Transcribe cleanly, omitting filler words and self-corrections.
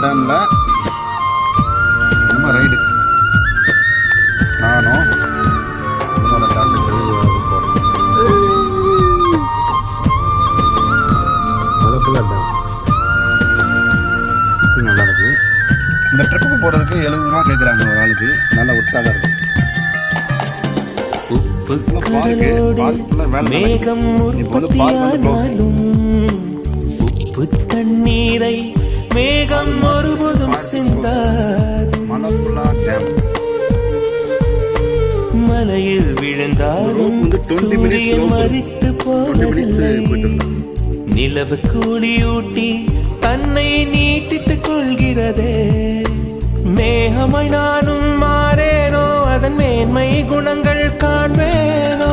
டேமில் நம்ம ரைடு நானும் என்னோட காட்டுக்கு போகிறோம். மலப்புள்ள டேம் நல்லா இருக்கு. இந்த ட்ரிப்புக்கு போகிறதுக்கு 70 ரூபா கேட்குறாங்க ஒரு ஆளுக்கு. நல்லா உற்சாகம் இருக்கு. மேகம் உற்பத்தியானாலும் உப்பு தண்ணீரை மேகம் ஒருபோதும் சிந்தாது. மலையில் விழுந்தாலும் சூரியன் மறித்து போவதில்லை. நிலவு கூலியூட்டி தன்னை நீட்டித்துக் கொள்கிறதே. மேகமாய் நானும் மாறேனோ, அதன் மேன்மை குணங்கள் காண்பேனோ.